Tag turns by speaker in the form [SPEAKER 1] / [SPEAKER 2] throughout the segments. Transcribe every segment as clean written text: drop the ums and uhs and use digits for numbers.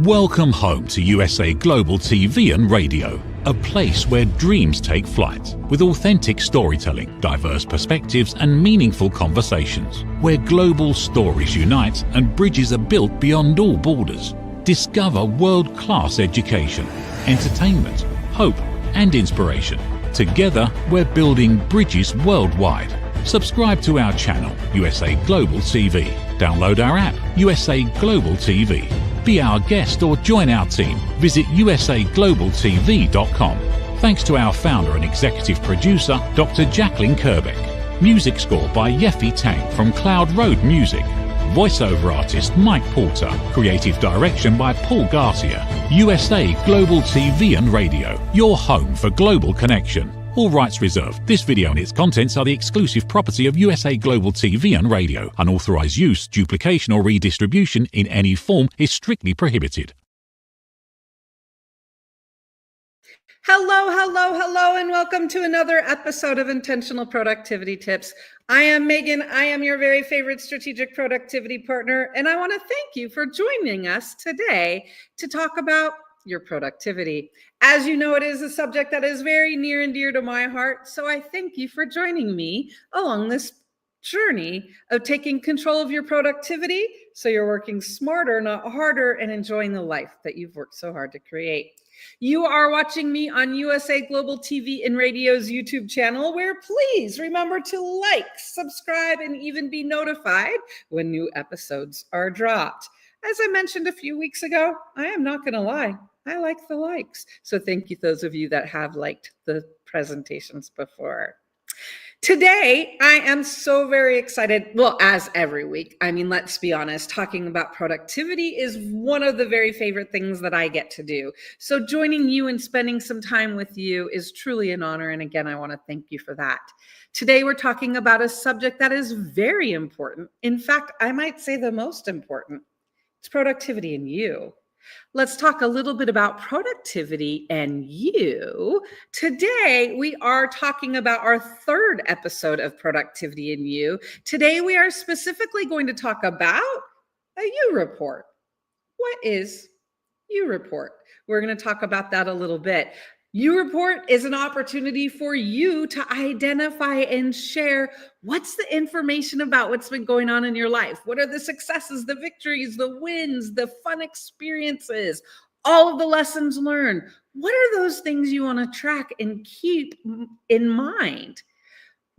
[SPEAKER 1] Welcome home to USA Global TV and Radio, a place where dreams take flight, with authentic storytelling, diverse perspectives and meaningful conversations, where global stories unite and bridges are built beyond all borders. Discover world-class education, entertainment, hope and inspiration. Together, we're building bridges worldwide. Subscribe to our channel, USA Global TV. Download our app, USA Global TV. Be our guest or join our team. Visit usaglobaltv.com. Thanks to our founder and executive producer, Dr. Jacqueline Kerbeck. Music score by Yeffy Tang from Cloud Road Music. Voiceover artist Mike Porter. Creative direction by Paul Garcia. USA Global TV and Radio, your home for global connection. All rights reserved. This video and its contents are the exclusive property of USA Global TV and Radio. Unauthorized use, duplication or redistribution in any form is strictly prohibited.
[SPEAKER 2] Hello, and welcome to another episode of Intentional Productivity Tips. I am Megan. I am your very favorite strategic productivity partner, and I want to thank you for joining us today to talk about your productivity. As you know, it is a subject that is very near and dear to my heart, so I thank you for joining me along this journey of taking control of your productivity so you're working smarter, not harder, and enjoying the life that you've worked so hard to create. You are watching me on USA Global TV and Radio's YouTube channel, where please remember to like, subscribe, and even be notified when new episodes are dropped. As I mentioned a few weeks ago, I am not going to lie. I like the likes. So thank you, those of you that have liked the presentations before. Today, I am so very excited. Well, as every week, I mean, let's be honest, talking about productivity is one of the very favorite things that I get to do. So joining you and spending some time with you is truly an honor. And again, I want to thank you for that. Today, we're talking about a subject that is very important. In fact, I might say the most important. It's productivity in you. Let's talk a little bit about productivity and you. Today, we are talking about our third episode of Productivity in You. Today, we are specifically going to talk about a you report. What is you report? We're going to talk about that a little bit. You report is an opportunity for you to identify and share what's the information about what's been going on in your life. What are the successes, the victories, the wins, the fun experiences, all of the lessons learned? What are those things you want to track and keep in mind?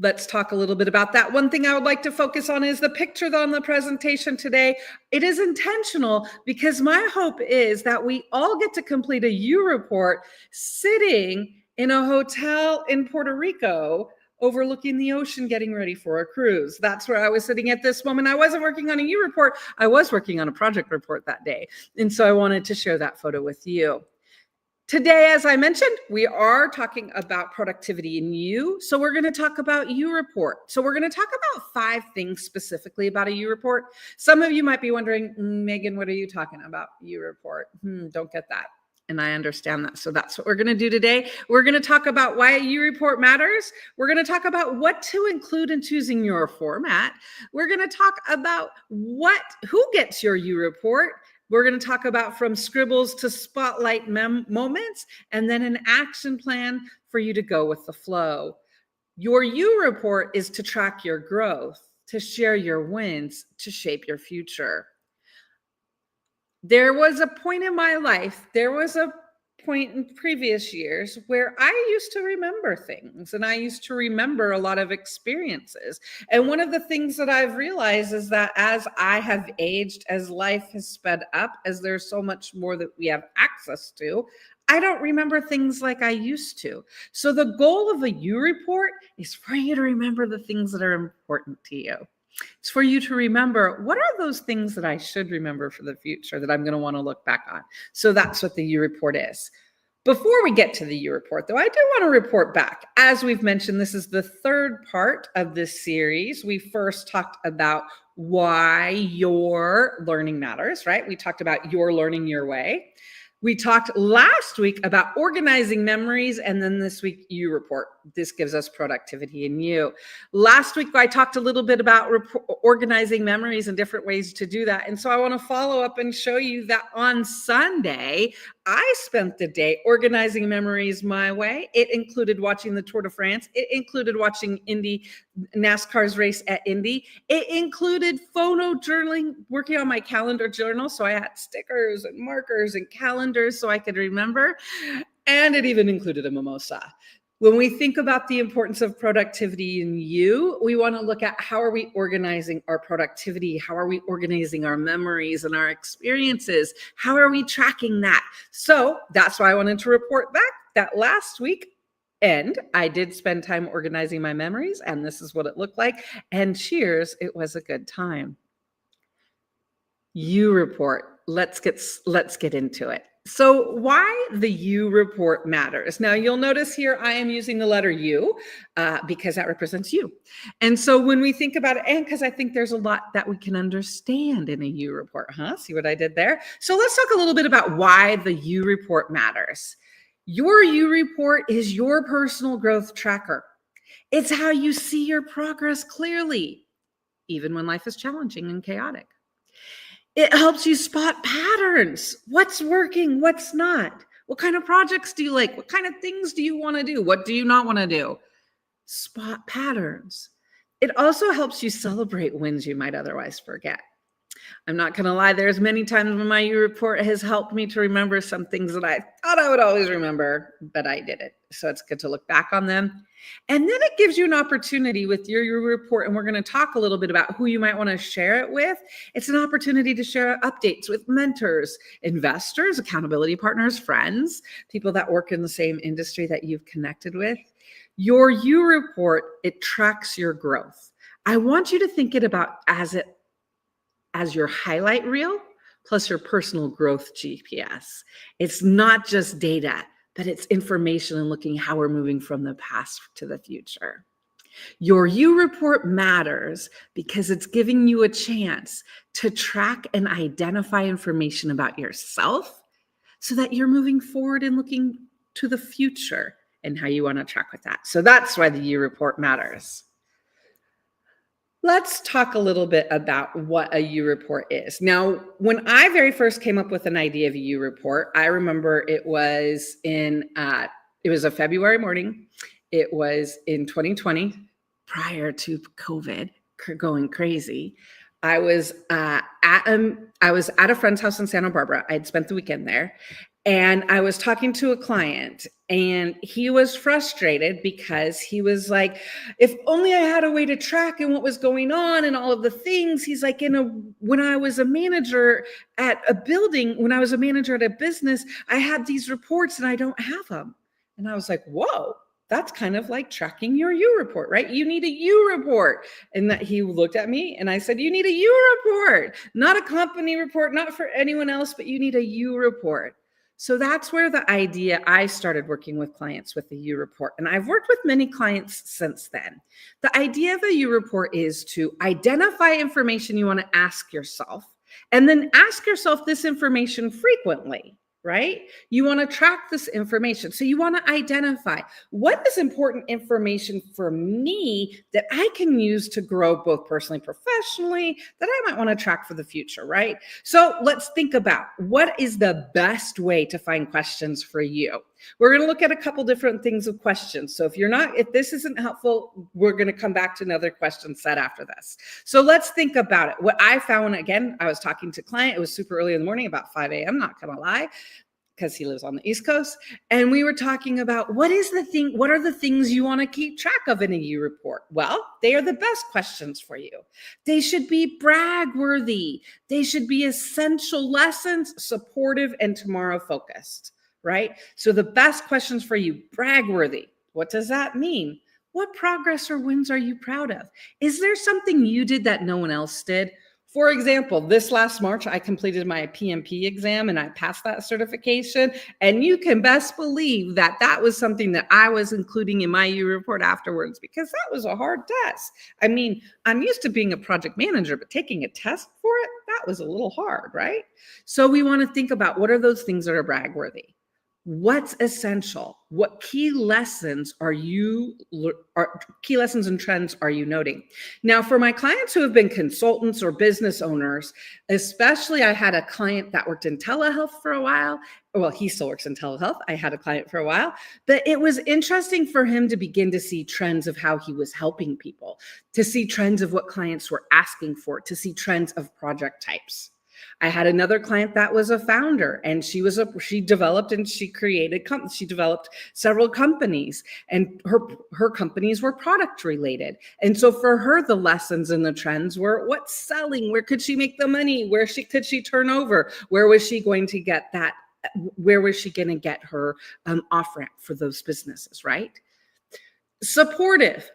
[SPEAKER 2] Let's talk a little bit about that. One thing I would like to focus on is the picture on the presentation today. It is intentional because my hope is that we all get to complete a you report sitting in a hotel in Puerto Rico overlooking the ocean, getting ready for a cruise. That's where I was sitting at this moment. I wasn't working on a you report. I was working on a project report that day. And so I wanted to share that photo with you. Today, as I mentioned, we are talking about productivity in you. So we're going to talk about you report. So we're going to talk about 5 things specifically about a you report. Some of you might be wondering, Megan, what are you talking about? You report. Don't get that. And I understand that. So that's what we're going to do today. We're going to talk about why a you report matters. We're going to talk about what to include in choosing your format. We're going to talk about who gets your you report. We're going to talk about from scribbles to spotlight moments, and then an action plan for you to go with the flow. Your you report is to track your growth, to share your wins, to shape your future. There was a point in my life, point in previous years where I used to remember things and I used to remember a lot of experiences. And one of the things that I've realized is that as I have aged, as life has sped up, as there's so much more that we have access to, I don't remember things like I used to. So the goal of a you report is for you to remember the things that are important to you. It's for you to remember, what are those things that I should remember for the future that I'm going to want to look back on? So that's what the you report is. Before we get to the you report, though, I do want to report back. As we've mentioned, this is the third part of this series. We first talked about why your learning matters, right? We talked about your learning your way. We talked last week about organizing memories, and then this week, you report. This gives us productivity in you. Last week, I talked a little bit about organizing memories and different ways to do that. And so I want to follow up and show you that on Sunday, I spent the day organizing memories my way. It included watching the Tour de France. It included watching NASCAR's race at Indy. It included photo journaling, working on my calendar journal. So I had stickers and markers and calendars so I could remember. And it even included a mimosa. When we think about the importance of productivity in you, we want to look at how are we organizing our productivity? How are we organizing our memories and our experiences? How are we tracking that? So that's why I wanted to report back that last week. And I did spend time organizing my memories, and this is what it looked like. And cheers, it was a good time. You report. Let's get into it. So why the you report matters. Now you'll notice here I am using the letter U because that represents you. And so when we think about it, and because I think there's a lot that we can understand in a you report, See what I did there? So let's talk a little bit about why the you report matters. Your you report is your personal growth tracker. It's how you see your progress clearly, even when life is challenging and chaotic. It helps you spot patterns. What's working, what's not? What kind of projects do you like? What kind of things do you want to do? What do you not want to do? Spot patterns. It also helps you celebrate wins you might otherwise forget. I'm not going to lie, there's many times when my you report has helped me to remember some things that I thought I would always remember, but I didn't. So it's good to look back on them. And then it gives you an opportunity with your report, and we're going to talk a little bit about who you might want to share it with. It's an opportunity to share updates with mentors, investors, accountability partners, friends, people that work in the same industry that you've connected with. Your you report, it tracks your growth. I want you to think it about as your highlight reel plus your personal growth GPS. It's not just data, but it's information and looking how we're moving from the past to the future. Your you report matters because it's giving you a chance to track and identify information about yourself so that you're moving forward and looking to the future and how you want to track with that. So that's why the you report matters. Let's talk a little bit about what a you report is. Now, when I very first came up with an idea of a you report, I remember it was a February morning. It was in 2020, prior to COVID going crazy. I was at a friend's house in Santa Barbara. I had spent the weekend there. And I was talking to a client, and he was frustrated because he was like, if only I had a way to track and what was going on and all of the things. He's like, when I was a manager at a building, when I was a manager at a business, I had these reports and I don't have them. And I was like, whoa, that's kind of like tracking your you report, right? You need a you report. And that he looked at me and I said, you need a you report, not a company report, not for anyone else, but you need a you report. So that's where I started working with clients with the you report. And I've worked with many clients since then. The idea of a you report is to identify information you want to ask yourself, and then ask yourself this information frequently, right? You want to track this information. So you want to identify what is important information for me that I can use to grow both personally, professionally, that I might want to track for the future, right? So let's think about what is the best way to find questions for you. We're going to look at a couple different things of questions. So if this isn't helpful, we're going to come back to another question set after this. So let's think about it. What I found, again, I was talking to a client. It was super early in the morning, about 5 a.m., not going to lie, because he lives on the East Coast. And we were talking about what are the things you want to keep track of in a you report? Well, they are the best questions for you. They should be brag worthy. They should be essential lessons, supportive, and tomorrow focused, right? So the best questions for you, brag worthy. What does that mean? What progress or wins are you proud of? Is there something you did that no one else did? For example, this last March, I completed my PMP exam and I passed that certification. And you can best believe that that was something that I was including in my you report afterwards, because that was a hard test. I mean, I'm used to being a project manager, but taking a test for it, that was a little hard, right? So we want to think about what are those things that are brag worthy? What's essential? What key lessons key lessons and trends are you noting? Now, for my clients who have been consultants or business owners, especially I had a client that worked in telehealth for a while. Well, he still works in telehealth. I had a client for a while, but it was interesting for him to begin to see trends of how he was helping people, to see trends of what clients were asking for, to see trends of project types. I had another client that was a founder, and she developed and she developed several companies, and her companies were product related. And so for her, the lessons and the trends were what's selling, where could she make the money, could she turn over, where was she going to get that, where was she going to get her off ramp for those businesses, right? Supportive.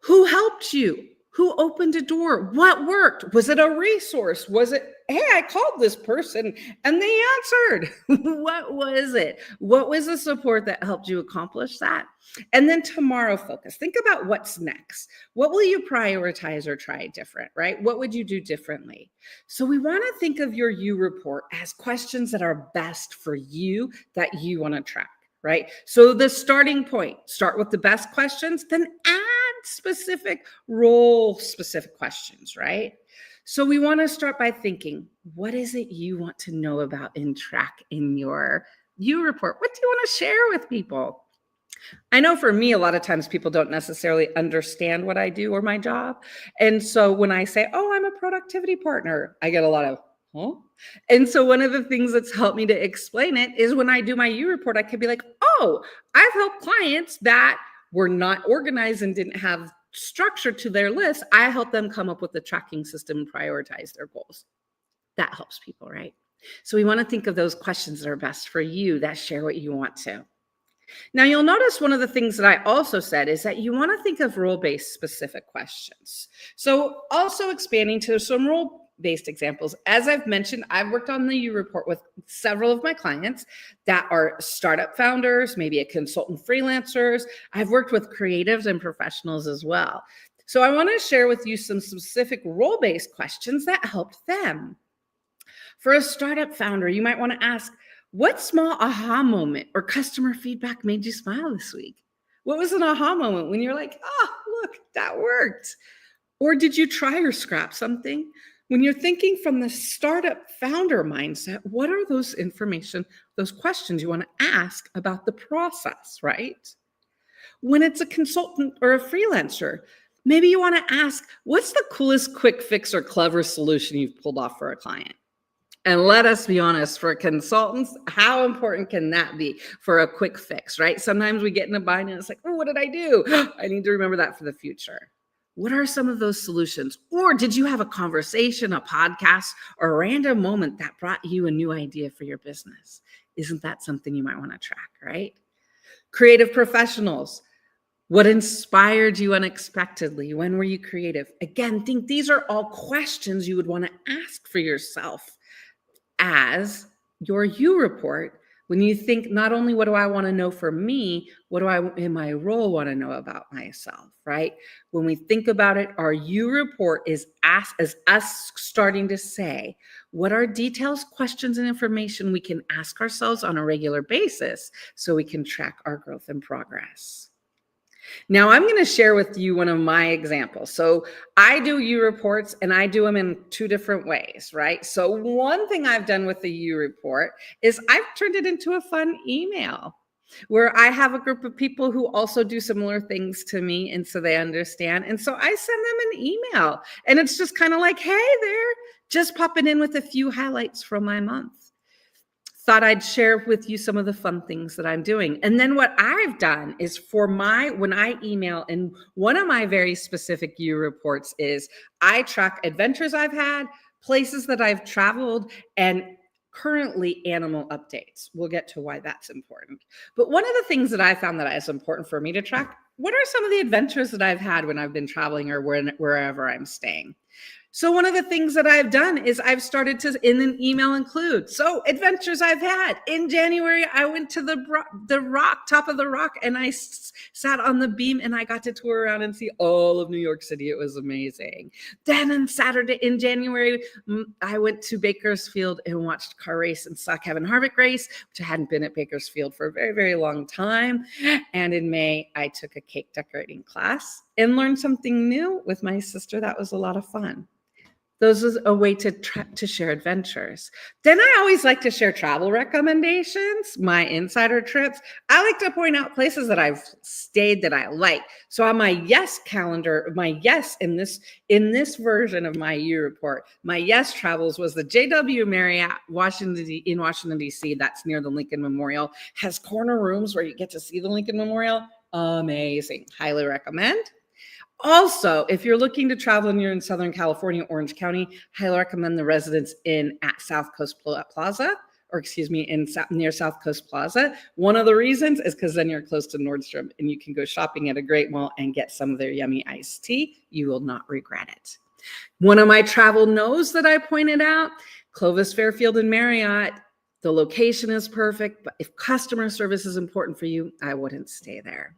[SPEAKER 2] Who helped you? Who opened a door? What worked? Was it a resource? Was it, hey, I called this person and they answered? What was it? What was the support that helped you accomplish that? And then tomorrow focus. Think about what's next. What will you prioritize or try different, right? What would you do differently? So we want to think of your you report as questions that are best for you that you want to track, right? So the starting point, start with the best questions, then add specific role-specific questions, right? So we want to start by thinking, what is it you want to know about and track in your you report? What do you want to share with people? I know for me, a lot of times people don't necessarily understand what I do or my job. And so when I say, oh, I'm a productivity partner, I get a lot of, huh? And so one of the things that's helped me to explain it is when I do my you report, I could be like, oh, I've helped clients that were not organized and didn't have structure to their list. I help them come up with a tracking system and prioritize their goals. That helps people, right? So we want to think of those questions that are best for you, that share what you want to. Now, you'll notice one of the things that I also said is that you want to think of role-based specific questions. So also expanding to some role-based examples. As I've mentioned, I've worked on the you report with several of my clients that are startup founders, maybe a consultant freelancers. I've worked with creatives and professionals as well. So I want to share with you some specific role-based questions that helped them. For a startup founder, you might want to ask, what small aha moment or customer feedback made you smile this week? What was an aha moment when you're like, oh, look, that worked? Or did you try or scrap something? When you're thinking from the startup founder mindset, what are those questions you want to ask about the process, right? When it's a consultant or a freelancer, maybe you want to ask, what's the coolest quick fix or clever solution you've pulled off for a client? And let us be honest, for consultants, how important can that be for a quick fix, right? Sometimes we get in a bind and it's like, oh, what did I do? I need to remember that for the future. What are some of those solutions? Or did you have a conversation, a podcast, or a random moment that brought you a new idea for your business? Isn't that something you might want to track, right? Creative professionals. What inspired you unexpectedly? When were you creative? Again, think these are all questions you would want to ask for yourself as your you report. When you think not only what do I want to know for me, what do I in my role want to know about myself, right? When we think about it, our you report is us starting to say, what are details, questions, and information we can ask ourselves on a regular basis so we can track our growth and progress. Now, I'm going to share with you one of my examples. So I do you reports and I do them in two different ways, right? So one thing I've done with the you report is I've turned it into a fun email where I have a group of people who also do similar things to me. And so they understand. And so I send them an email and it's just kind of like, hey there, just popping in with a few highlights from my month. Thought I'd share with you some of the fun things that I'm doing. And then what I've done is when I email, and one of my very specific you reports is I track adventures I've had, places that I've traveled, and currently animal updates. We'll get to why that's important. But one of the things that I found that is important for me to track, what are some of the adventures that I've had when I've been traveling or wherever I'm staying? So one of the things that I've done is I've started to, in an email, include, so adventures I've had. In January, I went to the rock, top of the rock, and I sat on the beam and I got to tour around and see all of New York City. It was amazing. Then on Saturday in January, I went to Bakersfield and watched car race and saw Kevin Harvick race, which I hadn't been at Bakersfield for a very, very long time. And in May, I took a cake decorating class and learned something new with my sister. That was a lot of fun. Those is a way to share adventures. Then I always like to share travel recommendations, my insider trips. I like to point out places that I've stayed that I like. So on my yes calendar, my yes in this version of my year report, my yes travels was the JW Marriott in Washington, D.C. That's near the Lincoln Memorial. Has corner rooms where you get to see the Lincoln Memorial. Amazing. Highly recommend. Also, if you're looking to travel and you're in Southern California, Orange County, highly recommend the Residence Inn at South Coast Plaza, near South Coast Plaza. One of the reasons is because then you're close to Nordstrom and you can go shopping at a great mall and get some of their yummy iced tea. You will not regret it. One of my travel no's that I pointed out, Clovis, Fairfield, and Marriott. The location is perfect, but if customer service is important for you, I wouldn't stay there.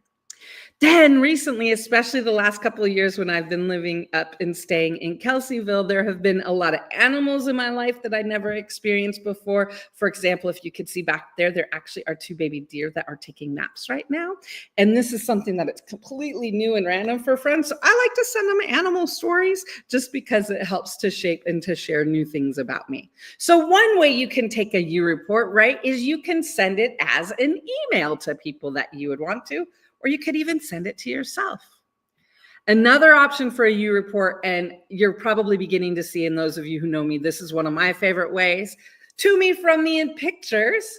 [SPEAKER 2] Then recently, especially the last couple of years when I've been living up and staying in Kelseyville, there have been a lot of animals in my life that I never experienced before. For example, if you could see back there actually are 2 baby deer that are taking naps right now. And this is something that it's completely new and random for friends. So I like to send them animal stories just because it helps to shape and to share new things about me. So one way you can take a year report, right, is you can send it as an email to people that you would want to, or you could even send it to yourself. Another option for a year report, and you're probably beginning to see, in those of you who know me, this is one of my favorite ways, to me, from me, in pictures.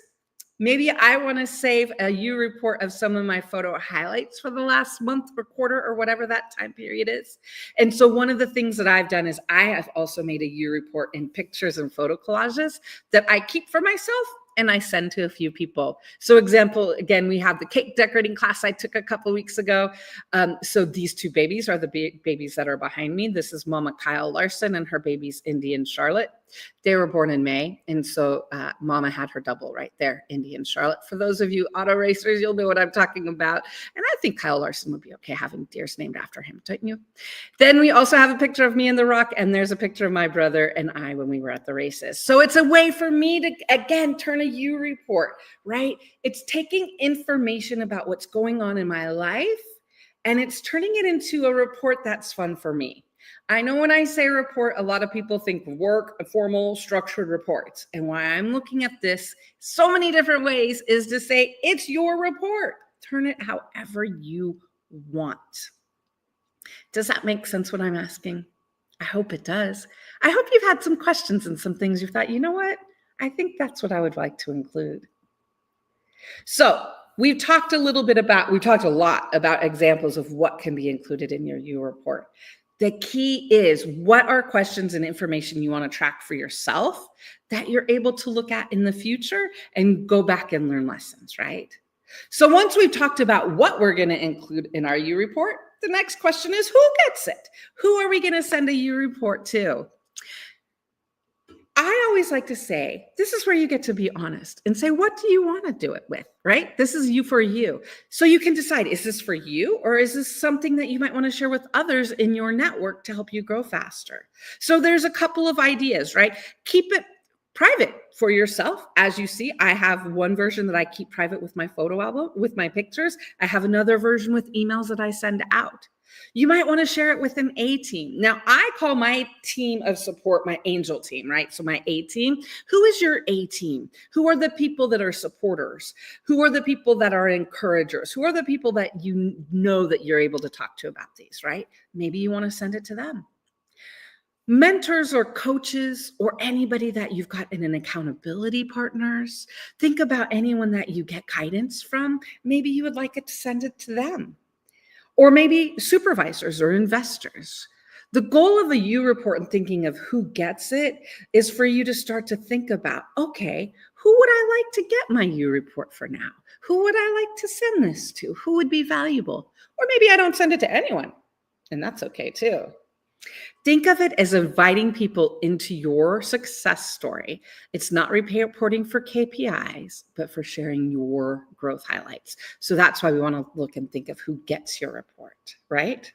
[SPEAKER 2] Maybe I want to save a year report of some of my photo highlights for the last month or quarter or whatever that time period is. And so one of the things that I've done is I have also made a year report in pictures and photo collages that I keep for myself and I send to a few people. So example, again, we have the cake decorating class I took a couple of weeks ago. So these 2 babies are the babies that are behind me. This is Mama Kyle Larson and her babies, Indy and Charlotte. They were born in May. And so Mama had her double right there, Indy and Charlotte. For those of you auto racers, you'll know what I'm talking about. And I think Kyle Larson would be okay having deers named after him, don't you? Then we also have a picture of me in the rock, and there's a picture of my brother and I when we were at the races. So it's a way for me to, again, turn a year report, right? It's taking information about what's going on in my life, and it's turning it into a report that's fun for me. I know when I say report, a lot of people think work, formal, structured reports. And why I'm looking at this so many different ways is to say, it's your report. Turn it however you want. Does that make sense what I'm asking? I hope it does. I hope you've had some questions and some things you thought, you know what? I think that's what I would like to include. So we've talked a lot about examples of what can be included in your year report. The key is, what are questions and information you want to track for yourself that you're able to look at in the future and go back and learn lessons, right? So once we've talked about what we're going to include in our year report, the next question is, who gets it? Who are we going to send a year report to? I always like to say, this is where you get to be honest and say, what do you want to do it with, right? This is you for you. So you can decide, is this for you, or is this something that you might want to share with others in your network to help you grow faster? So there's a couple of ideas, right? Keep it private for yourself. As you see, I have one version that I keep private with my photo album, with my pictures. I have another version with emails that I send out. You might want to share it with an A team. Now, I call my team of support my angel team, right? So my A team, who is your A team? Who are the people that are supporters? Who are the people that are encouragers? Who are the people that you know that you're able to talk to about these, right? Maybe you want to send it to them. Mentors or coaches or anybody that you've got in an accountability partners. Think about anyone that you get guidance from. Maybe you would like it to send it to them. Or maybe supervisors or investors. The goal of the you report and thinking of who gets it is for you to start to think about, okay, who would I like to get my you report for now? Who would I like to send this to? Who would be valuable? Or maybe I don't send it to anyone, and that's okay too. Think of it as inviting people into your success story. It's not reporting for KPIs, but for sharing your growth highlights. So that's why we want to look and think of who gets your report, right?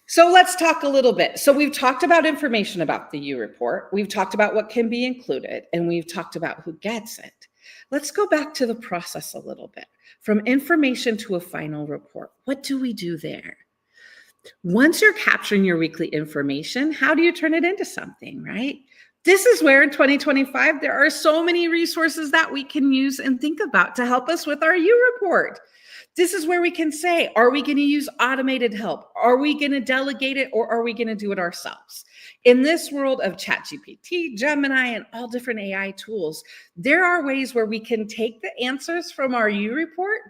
[SPEAKER 2] So let's talk a little bit. So we've talked about information about the U report. We've talked about what can be included, and we've talked about who gets it. Let's go back to the process a little bit. From information to a final report, what do we do there? Once you're capturing your weekly information, how do you turn it into something, right? This is where in 2025, there are so many resources that we can use and think about to help us with our U report. This is where we can say, are we going to use automated help? Are we going to delegate it, or are we going to do it ourselves? In this world of ChatGPT, Gemini, and all different AI tools, there are ways where we can take the answers from our U report,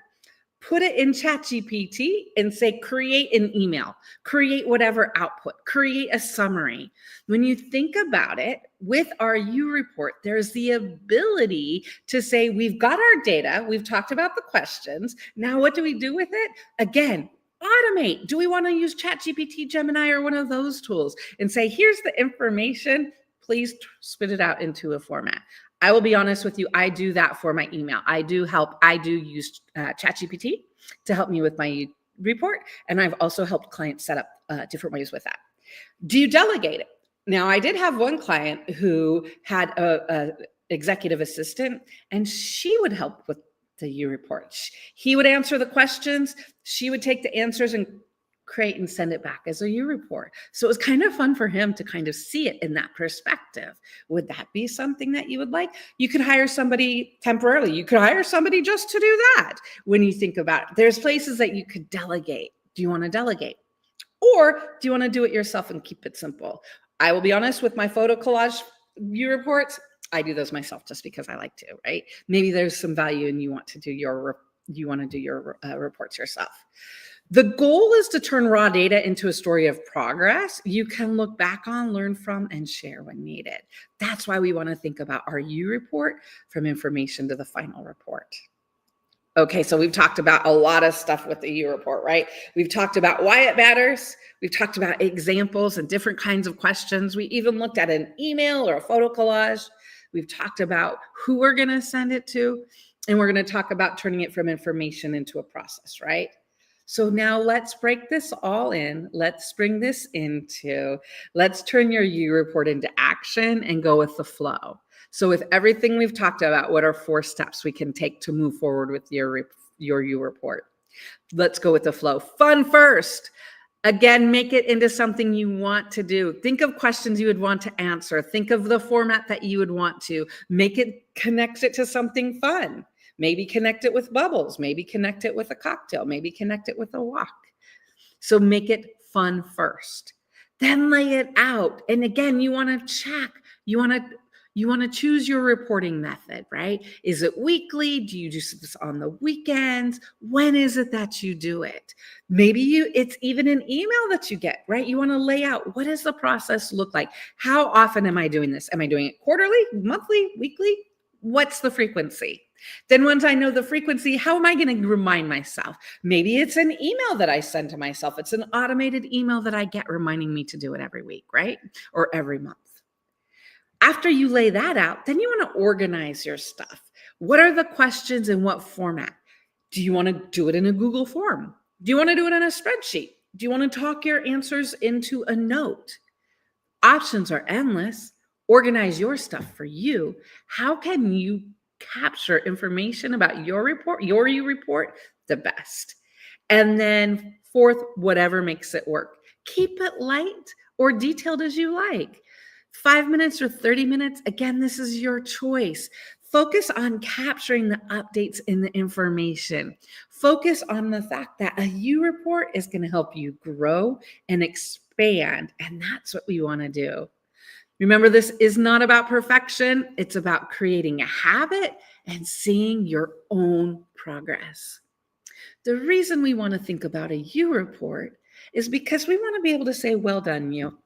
[SPEAKER 2] put it in ChatGPT and say, create an email, create whatever output, create a summary. When you think about it, with our U report, there's the ability to say, we've got our data, we've talked about the questions. Now, what do we do with it? Again, automate. Do we want to use ChatGPT, Gemini, or one of those tools and say, here's the information, please spit it out into a format. I will be honest with you, I do that for my email. I do use ChatGPT to help me with my report, and I've also helped clients set up different ways with that. Do you delegate it? Now, I did have one client who had a executive assistant, and she would help with the U report. He would answer the questions, she would take the answers and create and send it back as a U report. So it was kind of fun for him to kind of see it in that perspective. Would that be something that you would like? You could hire somebody temporarily. You could hire somebody just to do that. When you think about it, there's places that you could delegate. Do you want to delegate? Or do you want to do it yourself and keep it simple? I will be honest, with my photo collage U reports, I do those myself just because I like to, right? Maybe there's some value and you want to do your reports yourself. The goal is to turn raw data into a story of progress you can look back on, learn from, and share when needed. That's why we want to think about our U report from information to the final report. Okay, so we've talked about a lot of stuff with the U report, right? We've talked about why it matters. We've talked about examples and different kinds of questions. We even looked at an email or a photo collage. We've talked about who we're going to send it to, and we're going to talk about turning it from information into a process, right? So now let's break this all in. Let's bring this into, let's turn your U report into action and go with the flow. So with everything we've talked about, what are 4 steps we can take to move forward with your U report? Let's go with the flow. Fun first. Again, make it into something you want to do. Think of questions you would want to answer. Think of the format that you would want to. Connect it to something fun. Maybe connect it with bubbles. Maybe connect it with a cocktail. Maybe connect it with a walk. So make it fun first. Then lay it out. And again, you want to check. You want to choose your reporting method, right? Is it weekly? Do you do this on the weekends? When is it that you do it? Maybe it's even an email that you get, right? You want to lay out, what does the process look like? How often am I doing this? Am I doing it quarterly, monthly, weekly? What's the frequency? Then once I know the frequency, how am I going to remind myself? Maybe it's an email that I send to myself. It's an automated email that I get reminding me to do it every week, right? Or every month. After you lay that out, then you want to organize your stuff. What are the questions and what format? Do you want to do it in a Google form? Do you want to do it in a spreadsheet? Do you want to talk your answers into a note? Options are endless. Organize your stuff for you. How can you capture information about your report, your U report, the best? And then 4th, whatever makes it work. Keep it light or detailed as you like. 5 minutes or 30 minutes, again, this is your choice. Focus on capturing the updates in the information. Focus on the fact that a U report is going to help you grow and expand, and that's what we want to do. Remember, this is not about perfection. It's about creating a habit and seeing your own progress. The reason we want to think about a U report is because we want to be able to say, well done, you.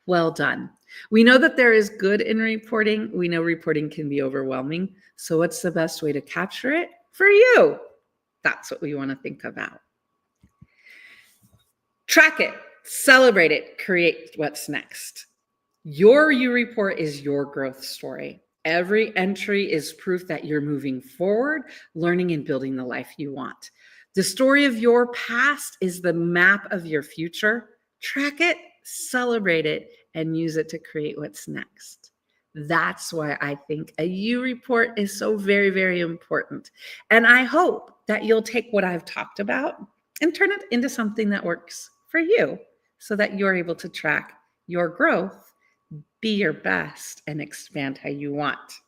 [SPEAKER 2] Well done. We know that there is good in reporting. We know reporting can be overwhelming. So what's the best way to capture it for you? That's what we want to think about. Track it. Celebrate it. Create what's next. Your You Report is your growth story. Every entry is proof that you're moving forward, learning and building the life you want. The story of your past is the map of your future. Track it, celebrate it, and use it to create what's next. That's why I think a You Report is so very, very important. And I hope that you'll take what I've talked about and turn it into something that works for you so that you're able to track your growth, be your best, and expand how you want.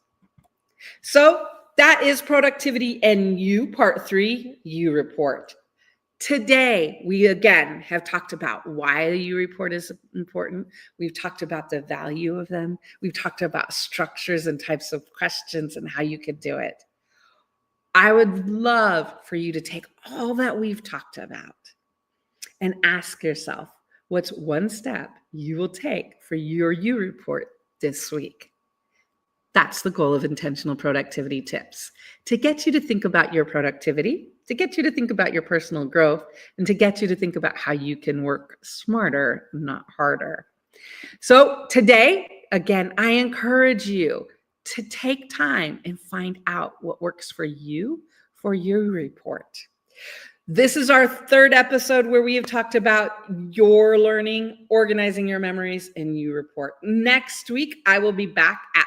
[SPEAKER 2] So that is Productivity and You, Part 3, You Report. Today, we again have talked about why the You Report is important. We've talked about the value of them. We've talked about structures and types of questions and how you could do it. I would love for you to take all that we've talked about and ask yourself, what's one step you will take for your You Report this week? That's the goal of Intentional Productivity Tips, to get you to think about your productivity, to get you to think about your personal growth, and to get you to think about how you can work smarter, not harder. So today, again, I encourage you to take time and find out what works for you for your report. This is our third episode where we have talked about your learning, organizing your memories, and You Report. Next week, I will be back at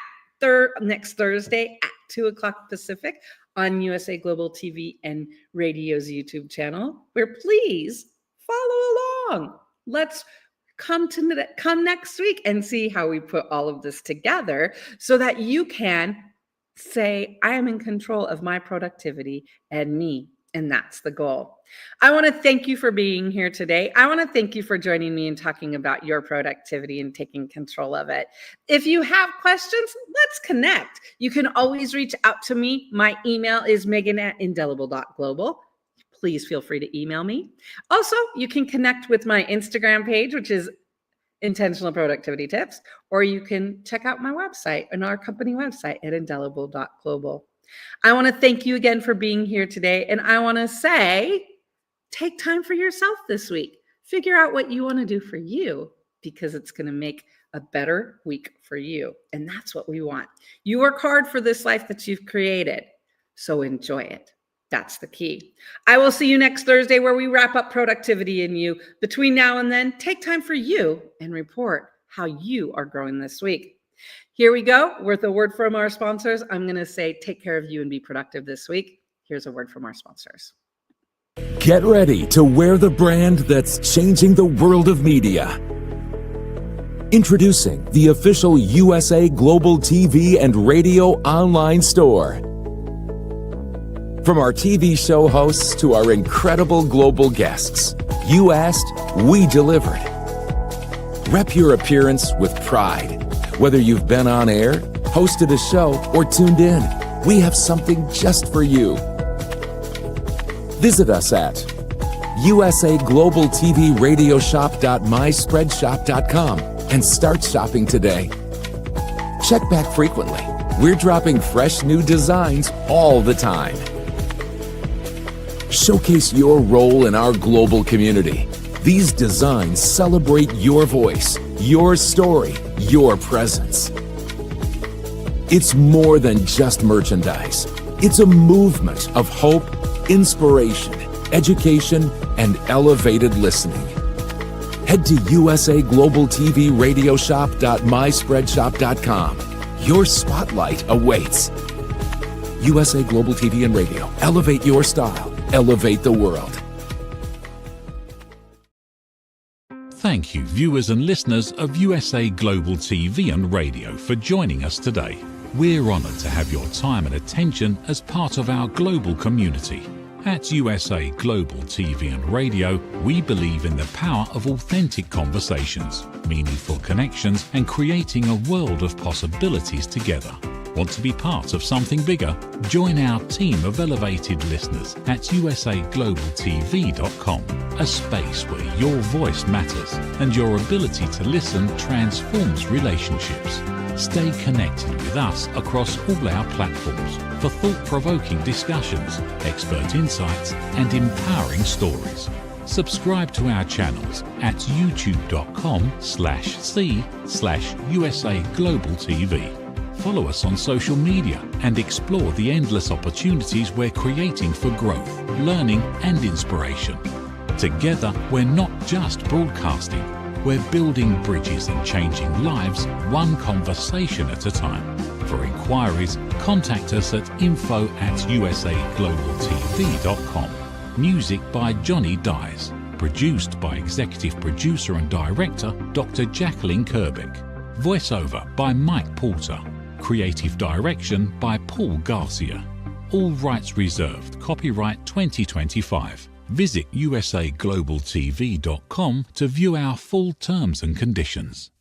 [SPEAKER 2] next Thursday at 2 o'clock Pacific on USA Global TV and Radio's YouTube channel, where please follow along. Let's come next week and see how we put all of this together so that you can say, I am in control of my productivity and me. And that's the goal. I want to thank you for being here today. I want to thank you for joining me and talking about your productivity and taking control of it. If you have questions, let's connect. You can always reach out to me. My email is megan@indelible.global. Please feel free to email me. Also, you can connect with my Instagram page, which is Intentional Productivity Tips, or you can check out my website and our company website at indelible.global. I want to thank you again for being here today. And I want to say, take time for yourself this week. Figure out what you want to do for you, because it's going to make a better week for you. And that's what we want. You work hard for this life that you've created, so enjoy it. That's the key. I will see you next Thursday where we wrap up Productivity in You. Between now and then, take time for you and report how you are growing this week. Here we go. With a word from our sponsors, I'm going to say, take care of you and be productive this week. Here's a word from our sponsors.
[SPEAKER 3] Get ready to wear the brand that's changing the world of media. Introducing the official USA Global TV and Radio online store. From our TV show hosts to our incredible global guests, you asked, we delivered. Rep your appearance with pride. Whether you've been on air, hosted a show, or tuned in, we have something just for you. Visit us at usaglobaltvradioshoп.myspreadshop.com and start shopping today. Check back frequently. We're dropping fresh new designs all the time. Showcase your role in our global community. These designs celebrate your voice, your story, your presence. It's more than just merchandise. It's a movement of hope, inspiration, education, and elevated listening. Head to usaglobaltvradioshoп.myspreadshop.com. Your spotlight awaits. USA Global TV and Radio. Elevate your style. Elevate the world.
[SPEAKER 1] Thank you, viewers and listeners of USA Global TV and Radio, for joining us today. We're honored to have your time and attention as part of our global community. At USA Global TV and Radio, we believe in the power of authentic conversations, meaningful connections, and creating a world of possibilities together. Want to be part of something bigger? Join our team of elevated listeners at usaglobaltv.com, a space where your voice matters and your ability to listen transforms relationships. Stay connected with us across all our platforms for thought-provoking discussions, expert insights, and empowering stories. Subscribe to our channels at youtube.com/c/USA Global TV. Follow us on social media and explore the endless opportunities we're creating for growth, learning, and inspiration. Together, we're not just broadcasting, we're building bridges and changing lives one conversation at a time. For inquiries, contact us at info@usaglobaltv.com. Music by Johnny Dyes. Produced by Executive Producer and Director Dr. Jacqueline Kerbick. Voiceover by Mike Porter. Creative Direction by Paul Garcia. All rights reserved. Copyright 2025. Visit usaglobaltv.com to view our full terms and conditions.